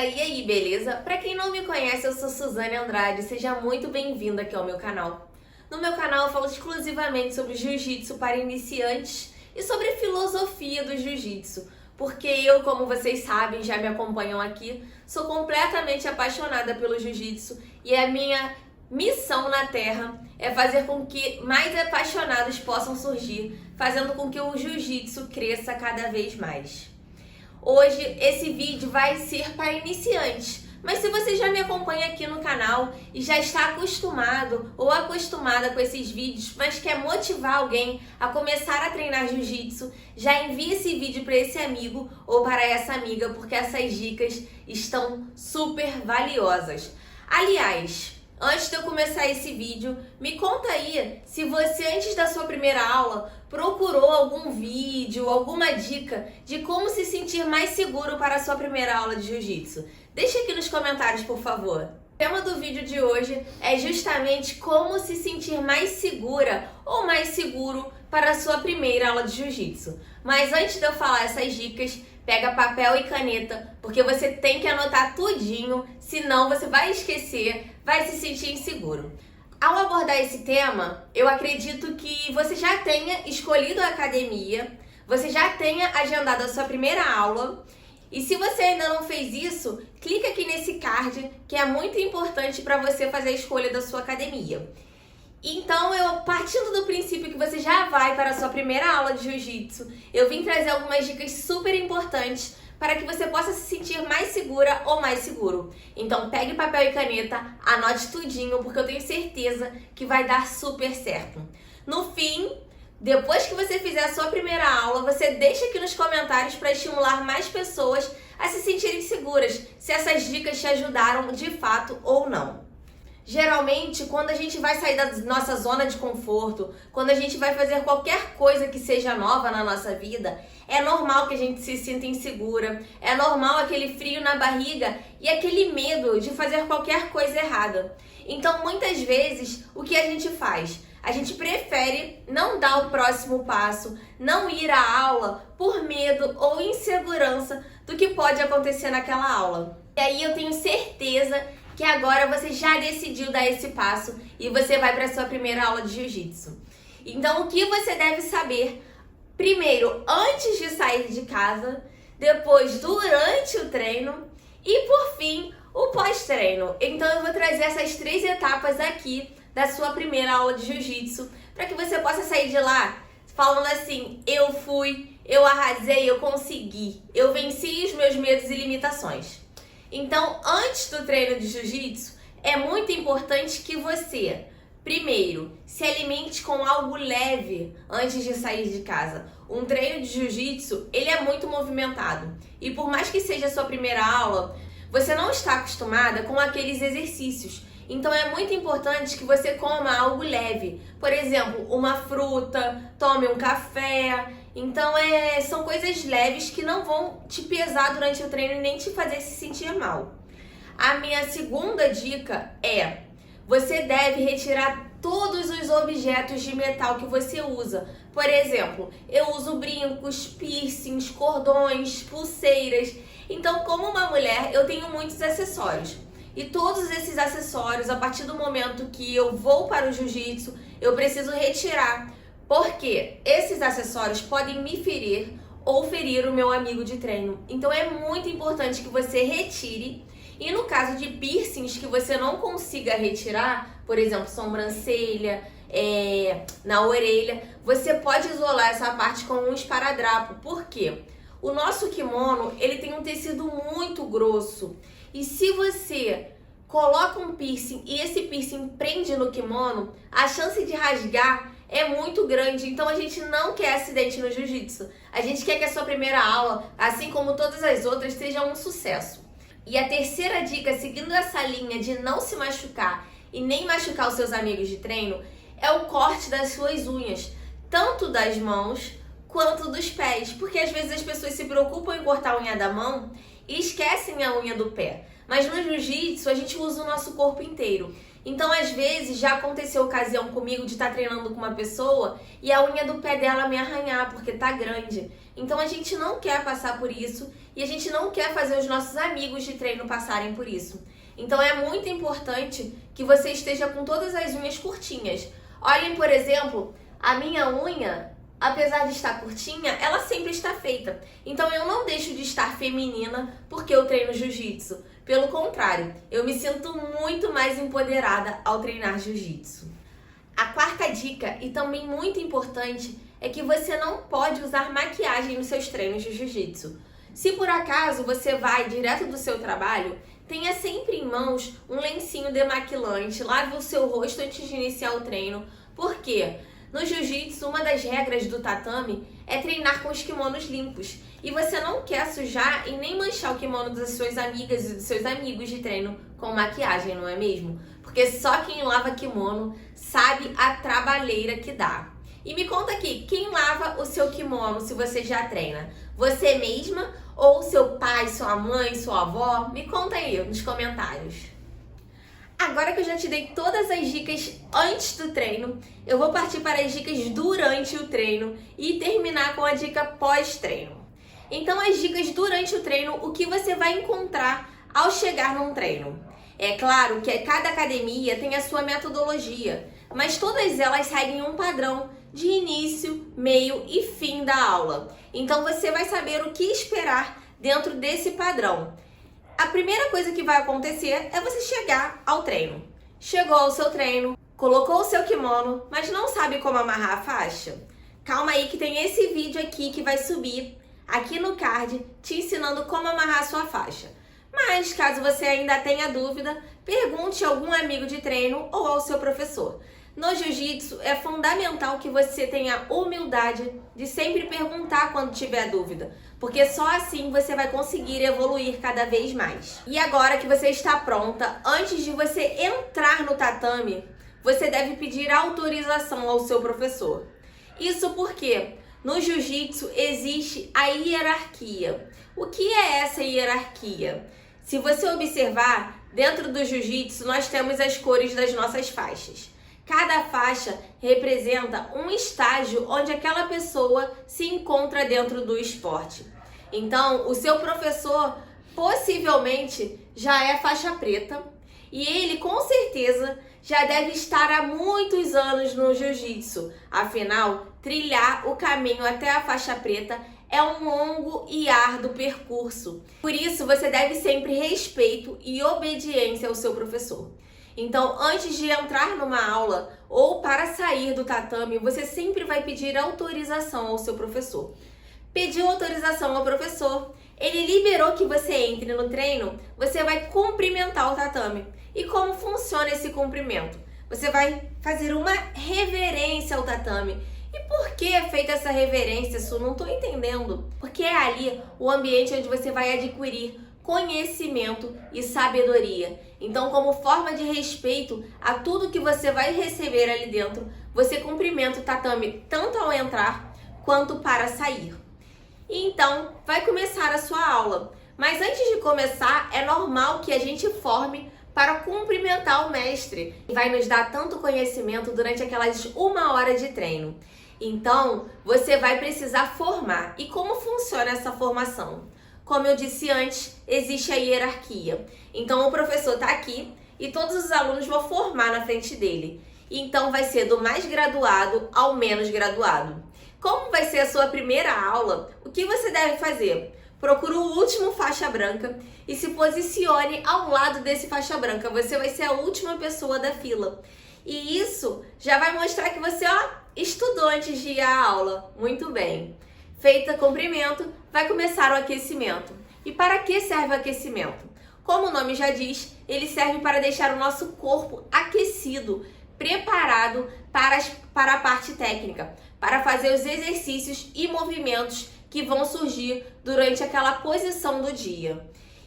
E aí, beleza? Pra quem não me conhece, eu sou Suzane Andrade, seja muito bem-vindo aqui ao meu canal. No meu canal eu falo exclusivamente sobre jiu-jitsu para iniciantes e sobre a filosofia do jiu-jitsu, porque eu, como vocês sabem, já me acompanham aqui, sou completamente apaixonada pelo jiu-jitsu e a minha missão na Terra é fazer com que mais apaixonados possam surgir, fazendo com que o jiu-jitsu cresça cada vez mais. Hoje esse vídeo vai ser para iniciantes, mas se você já me acompanha aqui no canal e já está acostumado ou acostumada com esses vídeos, mas quer motivar alguém a começar a treinar jiu-jitsu, já envie esse vídeo para esse amigo ou para essa amiga, porque essas dicas estão super valiosas. Aliás, antes de eu começar esse vídeo, me conta aí se você, antes da sua primeira aula, procurou algum vídeo, alguma dica de como se sentir mais seguro para a sua primeira aula de jiu-jitsu. Deixa aqui nos comentários, por favor. O tema do vídeo de hoje é justamente como se sentir mais segura ou mais seguro para a sua primeira aula de jiu-jitsu. Mas antes de eu falar essas dicas, pega papel e caneta, porque você tem que anotar tudinho, senão você vai esquecer, vai se sentir inseguro. Ao abordar esse tema, eu acredito que você já tenha escolhido a academia, você já tenha agendado a sua primeira aula, e se você ainda não fez isso, clica aqui nesse card, que é muito importante para você fazer a escolha da sua academia. Então, partindo do princípio que você já vai para a sua primeira aula de jiu-jitsu, eu vim trazer algumas dicas super importantes para que você possa se sentir mais segura ou mais seguro. Então, pegue papel e caneta, anote tudinho, porque eu tenho certeza que vai dar super certo. No fim, depois que você fizer a sua primeira aula, você deixa aqui nos comentários para estimular mais pessoas a se sentirem seguras, se essas dicas te ajudaram de fato ou não. Geralmente, quando a gente vai sair da nossa zona de conforto, quando a gente vai fazer qualquer coisa que seja nova na nossa vida, é normal que a gente se sinta insegura, é normal aquele frio na barriga e aquele medo de fazer qualquer coisa errada. Então, muitas vezes, o que a gente faz? A gente prefere não dar o próximo passo, não ir à aula por medo ou insegurança do que pode acontecer naquela aula. E aí eu tenho certeza que agora você já decidiu dar esse passo e você vai para a sua primeira aula de jiu-jitsu. Então, o que você deve saber? Primeiro, antes de sair de casa, depois durante o treino e, por fim, o pós-treino. Então, eu vou trazer essas 3 etapas aqui da sua primeira aula de jiu-jitsu para que você possa sair de lá falando assim: eu fui, eu arrasei, eu consegui, eu venci os meus medos e limitações. Então, antes do treino de jiu-jitsu, é muito importante que você, primeiro, se alimente com algo leve antes de sair de casa. Um treino de jiu-jitsu, ele é muito movimentado. E por mais que seja a sua primeira aula, você não está acostumada com aqueles exercícios. Então é muito importante que você coma algo leve. Por exemplo, uma fruta, tome um café. Então são coisas leves que não vão te pesar durante o treino e nem te fazer se sentir mal. A minha segunda dica é: você deve retirar todos os objetos de metal que você usa. Por exemplo, eu uso brincos, piercings, cordões, pulseiras. Então, como uma mulher, eu tenho muitos acessórios. E todos esses acessórios, a partir do momento que eu vou para o jiu-jitsu, eu preciso retirar. Porque esses acessórios podem me ferir ou ferir o meu amigo de treino. Então é muito importante que você retire. E no caso de piercings que você não consiga retirar, por exemplo, sobrancelha, na orelha, você pode isolar essa parte com um esparadrapo. Por quê? O nosso kimono, ele tem um tecido muito grosso. E se você coloca um piercing e esse piercing prende no kimono, a chance de rasgar é muito grande. Então a gente não quer acidente no jiu-jitsu. A gente quer que a sua primeira aula, assim como todas as outras, seja um sucesso. E a terceira dica, seguindo essa linha de não se machucar e nem machucar os seus amigos de treino, é o corte das suas unhas, tanto das mãos quanto dos pés. Porque às vezes as pessoas se preocupam em cortar a unha da mão e esquecem a unha do pé. Mas no jiu-jitsu a gente usa o nosso corpo inteiro. Então, às vezes, já aconteceu ocasião comigo de estar treinando com uma pessoa e a unha do pé dela me arranhar porque tá grande. Então, a gente não quer passar por isso e a gente não quer fazer os nossos amigos de treino passarem por isso. Então, é muito importante que você esteja com todas as unhas curtinhas. Olhem, por exemplo, a minha unha, apesar de estar curtinha, ela sempre está feita. Então, eu não deixo de estar feminina porque eu treino jiu-jitsu. Pelo contrário, eu me sinto muito mais empoderada ao treinar jiu-jitsu. A quarta dica, e também muito importante, é que você não pode usar maquiagem nos seus treinos de jiu-jitsu. Se por acaso você vai direto do seu trabalho, tenha sempre em mãos um lencinho demaquilante, lave o seu rosto antes de iniciar o treino. Por quê? No jiu-jitsu, uma das regras do tatame é treinar com os kimonos limpos. E você não quer sujar e nem manchar o kimono das suas amigas e dos seus amigos de treino com maquiagem, não é mesmo? Porque só quem lava kimono sabe a trabalheira que dá. E me conta aqui, quem lava o seu kimono se você já treina? Você mesma ou seu pai, sua mãe, sua avó? Me conta aí nos comentários. Agora que eu já te dei todas as dicas antes do treino, eu vou partir para as dicas durante o treino e terminar com a dica pós-treino. Então, as dicas durante o treino, o que você vai encontrar ao chegar num treino? É claro que cada academia tem a sua metodologia, mas todas elas seguem um padrão de início, meio e fim da aula. Então, você vai saber o que esperar dentro desse padrão. A primeira coisa que vai acontecer é você chegar ao treino. Chegou ao seu treino, colocou o seu kimono, mas não sabe como amarrar a faixa? Calma aí que tem esse vídeo aqui que vai subir aqui no card te ensinando como amarrar a sua faixa. Mas caso você ainda tenha dúvida, pergunte a algum amigo de treino ou ao seu professor. No jiu-jitsu é fundamental que você tenha humildade de sempre perguntar quando tiver dúvida, porque só assim você vai conseguir evoluir cada vez mais. E agora que você está pronta, antes de você entrar no tatame, você deve pedir autorização ao seu professor. Isso porque no jiu-jitsu existe a hierarquia. O que é essa hierarquia? Se você observar, dentro do jiu-jitsu nós temos as cores das nossas faixas. Cada faixa representa um estágio onde aquela pessoa se encontra dentro do esporte. Então, o seu professor possivelmente já é faixa preta e ele com certeza já deve estar há muitos anos no jiu-jitsu. Afinal, trilhar o caminho até a faixa preta é um longo e árduo percurso. Por isso, você deve sempre respeito e obediência ao seu professor. Então, antes de entrar numa aula ou para sair do tatame, você sempre vai pedir autorização ao seu professor. Pediu autorização ao professor, ele liberou que você entre no treino, você vai cumprimentar o tatame. E como funciona esse cumprimento? Você vai fazer uma reverência ao tatame. E por que é feita essa reverência, Su? Não estou entendendo. Porque é ali o ambiente onde você vai adquirir conhecimento e sabedoria. Então, como forma de respeito a tudo que você vai receber ali dentro, você cumprimenta o tatame tanto ao entrar quanto para sair. E então, vai começar a sua aula. Mas antes de começar, é normal que a gente forme para cumprimentar o mestre. Vai nos dar tanto conhecimento durante aquelas 1 hora de treino. Então, você vai precisar formar. E como funciona essa formação? Como eu disse antes, existe a hierarquia. Então, o professor está aqui e todos os alunos vão formar na frente dele. Então, vai ser do mais graduado ao menos graduado. Como vai ser a sua primeira aula, o que você deve fazer? Procure o último faixa branca e se posicione ao lado desse faixa branca. Você vai ser a última pessoa da fila. E isso já vai mostrar que você estudou antes de ir à aula. Muito bem. Feito o cumprimento, vai começar o aquecimento. E para que serve o aquecimento? Como o nome já diz, ele serve para deixar o nosso corpo aquecido, preparado para a parte técnica, para fazer os exercícios e movimentos que vão surgir durante aquela posição do dia.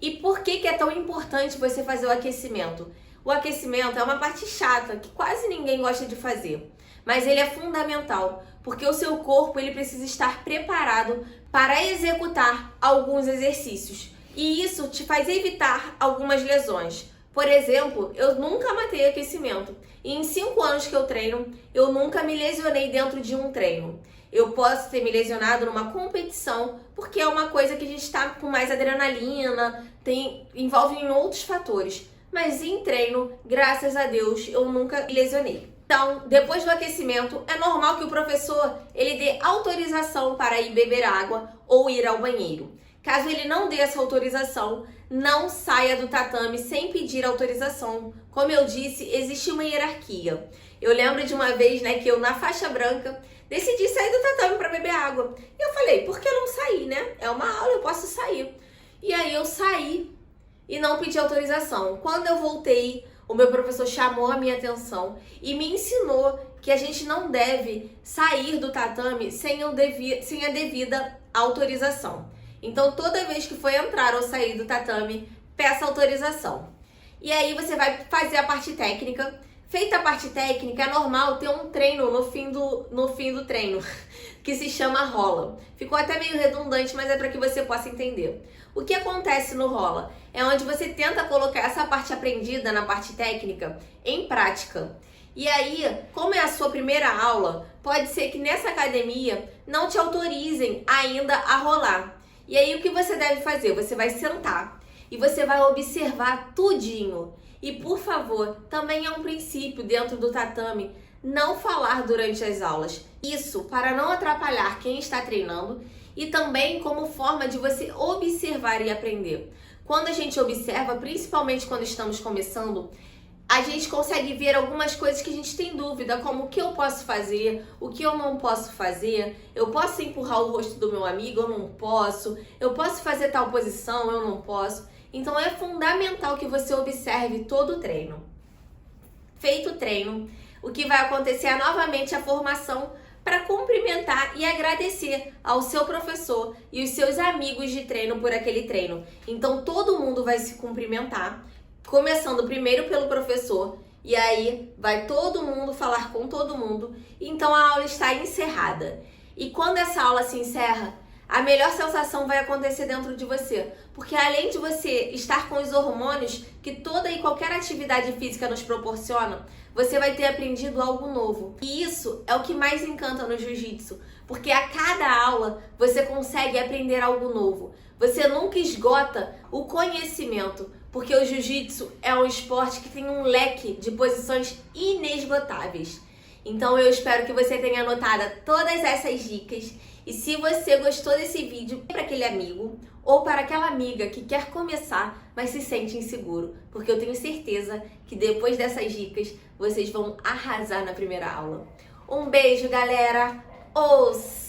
E por que é tão importante você fazer o aquecimento? O aquecimento é uma parte chata que quase ninguém gosta de fazer, mas ele é fundamental, porque o seu corpo ele precisa estar preparado para executar alguns exercícios. E isso te faz evitar algumas lesões. Por exemplo, eu nunca matei aquecimento. E em 5 anos que eu treino, eu nunca me lesionei dentro de um treino. Eu posso ter me lesionado numa competição, porque é uma coisa que a gente está com mais adrenalina, envolve em outros fatores. Mas em treino, graças a Deus, eu nunca me lesionei. Então, depois do aquecimento, é normal que o professor ele dê autorização para ir beber água ou ir ao banheiro. Caso ele não dê essa autorização, não saia do tatame sem pedir autorização. Como eu disse, existe uma hierarquia. Eu lembro de uma vez, que eu na faixa branca decidi sair do tatame para beber água. E eu falei, por que não sair, né? É uma aula, eu posso sair. E aí eu saí e não pedi autorização. Quando eu voltei, o meu professor chamou a minha atenção e me ensinou que a gente não deve sair do tatame sem a devida autorização. Então, toda vez que for entrar ou sair do tatame, peça autorização. E aí você vai fazer a parte técnica. Feita a parte técnica, é normal ter um treino no fim do treino, que se chama rola. Ficou até meio redundante, mas é para que você possa entender. O que acontece no rola é onde você tenta colocar essa parte aprendida na parte técnica em prática. E aí, como é a sua primeira aula, pode ser que nessa academia não te autorizem ainda a rolar. E aí o que você deve fazer? Você vai sentar e você vai observar tudinho. E por favor, também é um princípio dentro do tatame não falar durante as aulas. Isso para não atrapalhar quem está treinando e também como forma de você observar e aprender. Quando a gente observa, principalmente quando estamos começando, a gente consegue ver algumas coisas que a gente tem dúvida, como o que eu posso fazer, o que eu não posso fazer, eu posso empurrar o rosto do meu amigo, eu não posso fazer tal posição, eu não posso. Então é fundamental que você observe todo o treino. Feito o treino, o que vai acontecer é novamente a formação para cumprimentar e agradecer ao seu professor e os seus amigos de treino por aquele treino. Então todo mundo vai se cumprimentar, começando primeiro pelo professor, e aí vai todo mundo falar com todo mundo. Então a aula está encerrada. E quando essa aula se encerra, a melhor sensação vai acontecer dentro de você, porque além de você estar com os hormônios que toda e qualquer atividade física nos proporciona, você vai ter aprendido algo novo. E isso é o que mais encanta no jiu-jitsu, porque a cada aula você consegue aprender algo novo. Você nunca esgota o conhecimento, porque o jiu-jitsu é um esporte que tem um leque de posições inesgotáveis. Então eu espero que você tenha anotado todas essas dicas. E se você gostou desse vídeo, para aquele amigo ou para aquela amiga que quer começar, mas se sente inseguro, porque eu tenho certeza que depois dessas dicas vocês vão arrasar na primeira aula. Um beijo, galera! Os